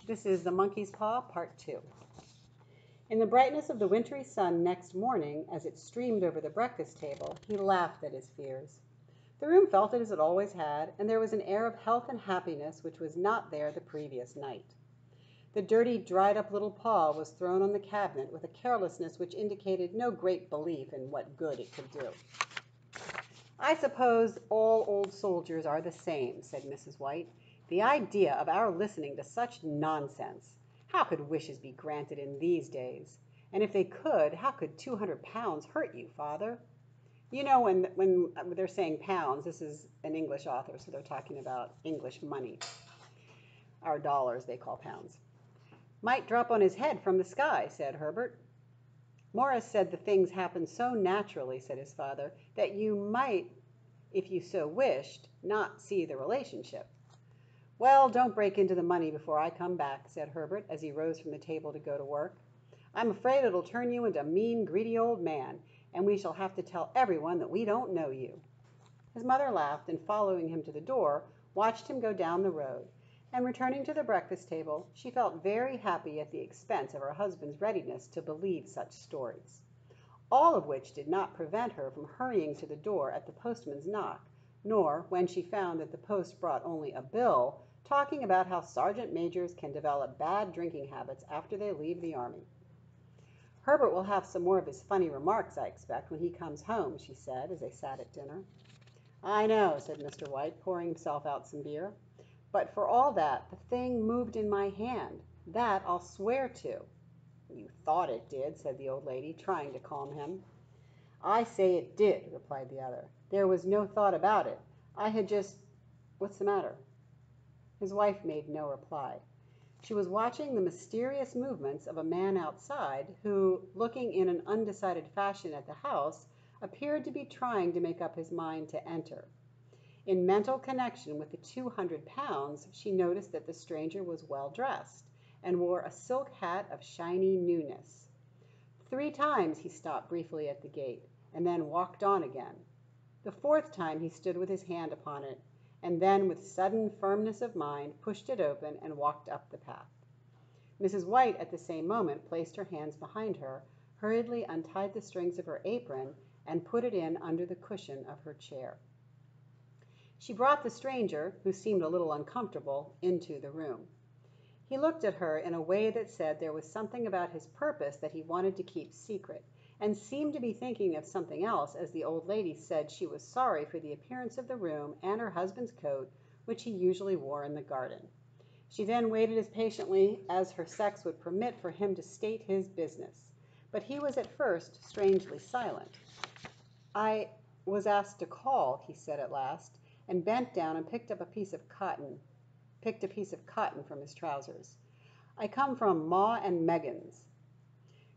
This is The Monkey's Paw, Part 2. In the brightness of the wintry sun next morning, as it streamed over the breakfast table, he laughed at his fears. The room felt it as it always had, and there was an air of health and happiness which was not there the previous night. The dirty, dried-up little paw was thrown on the cabinet with a carelessness which indicated no great belief in what good it could do. "I suppose all old soldiers are the same," said Mrs. White. "The idea of our listening to such nonsense! How could wishes be granted in these days? And if they could, how could 200 pounds hurt you, Father?" You know, when they're saying pounds, this is an English author, so they're talking about English money. Our dollars they call pounds. "Might drop on his head from the sky," said Herbert. "Morris said the things happened so naturally," said his father, "that you might, if you so wished, not see the relationship." "Well, don't break into the money before I come back," said Herbert, as he rose from the table to go to work. "I'm afraid it'll turn you into a mean, greedy old man, and we shall have to tell everyone that we don't know you." His mother laughed, and following him to the door, watched him go down the road, and returning to the breakfast table, she felt very happy at the expense of her husband's readiness to believe such stories. All of which did not prevent her from hurrying to the door at the postman's knock, nor, when she found that the post brought only a bill, talking about how sergeant majors can develop bad drinking habits after they leave the army. "Herbert will have some more of his funny remarks, I expect, when he comes home," she said, as they sat at dinner. "I know," said Mr. White, pouring himself out some beer. "But for all that, the thing moved in my hand. That I'll swear to." "You thought it did," said the old lady, trying to calm him. "I say it did," replied the other. "There was no thought about it. I had just— What's the matter?" His wife made no reply. She was watching the mysterious movements of a man outside who, looking in an undecided fashion at the house, appeared to be trying to make up his mind to enter. In mental connection with the 200 pounds, she noticed that the stranger was well dressed and wore a silk hat of shiny newness. 3 times he stopped briefly at the gate, and then walked on again. The 4th time he stood with his hand upon it, and then with sudden firmness of mind pushed it open and walked up the path. Mrs. White at the same moment placed her hands behind her, hurriedly untied the strings of her apron, and put it in under the cushion of her chair. She brought the stranger, who seemed a little uncomfortable, into the room. He looked at her in a way that said there was something about his purpose that he wanted to keep secret, and seemed to be thinking of something else as the old lady said she was sorry for the appearance of the room and her husband's coat, which he usually wore in the garden. She then waited as patiently as her sex would permit for him to state his business, but he was at first strangely silent. "I was asked to call," he said at last, and bent down and picked a piece of cotton from his trousers. "I come from Ma and Megan's."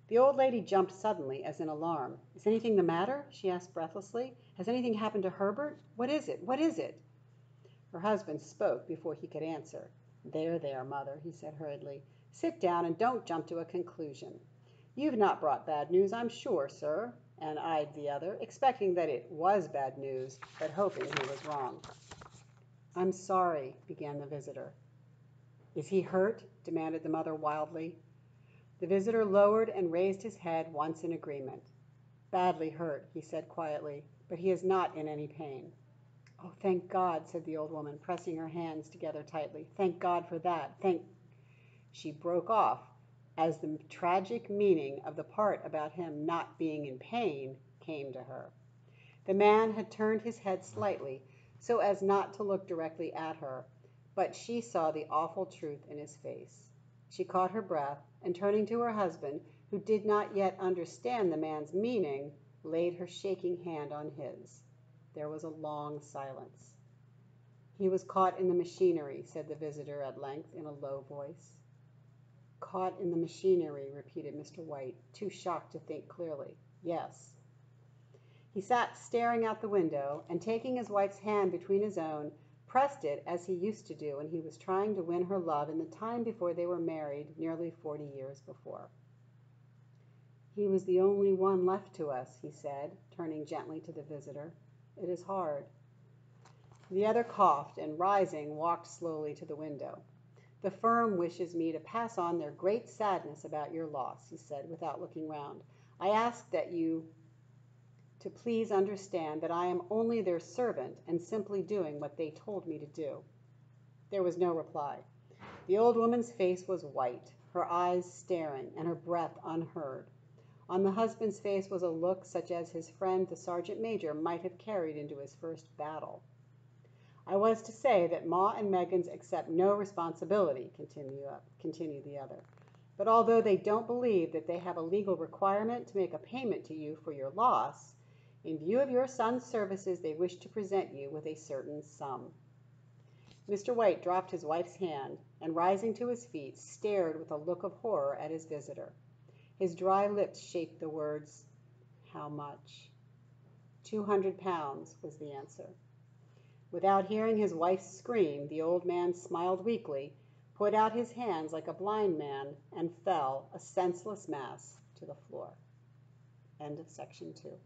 The old lady jumped suddenly, as in alarm. "Is anything the matter?" she asked breathlessly. "Has anything happened to Herbert? What is it? What is it?" Her husband spoke before he could answer. "There, there, mother," he said hurriedly. "Sit down and don't jump to a conclusion. You've not brought bad news, I'm sure, sir," and eyed the other, expecting that it was bad news, but hoping he was wrong. "I'm sorry," began the visitor. "Is he hurt?" demanded the mother wildly. The visitor lowered and raised his head once in agreement. "Badly hurt," he said quietly, "but he is not in any pain." "Oh, thank God," said the old woman, pressing her hands together tightly. "Thank God for that. She broke off as the tragic meaning of the part about him not being in pain came to her. The man had turned his head slightly so as not to look directly at her, but she saw the awful truth in his face. She caught her breath, and turning to her husband, who did not yet understand the man's meaning, laid her shaking hand on his. There was a long silence. "He was caught in the machinery," said the visitor at length in a low voice. "Caught in the machinery," repeated Mr. White, too shocked to think clearly. "Yes." He sat staring out the window, and taking his wife's hand between his own, pressed it as he used to do when he was trying to win her love in the time before they were married, nearly 40 years before. "He was the only one left to us," he said, turning gently to the visitor. "It is hard." The other coughed, and rising, walked slowly to the window. The firm wishes me to pass on their great sadness about your loss, he said, without looking round. I ask that you to please understand that I am only their servant and simply doing what they told me to do. There was no reply. The old woman's face was white, her eyes staring, and her breath unheard. On the husband's face was a look such as his friend the sergeant major might have carried into his first battle. I was to say that Ma and Meggins accept no responsibility, continued the other. But although they don't believe that they have a legal requirement to make a payment to you for your loss, in view of your son's services, they wish to present you with a certain sum. Mr. White dropped his wife's hand, and rising to his feet, stared with a look of horror at his visitor. His dry lips shaped the words, "How much?" £200 was the answer. Without hearing his wife's scream, the old man smiled weakly, put out his hands like a blind man, and fell, a senseless mass, to the floor. End of section 2.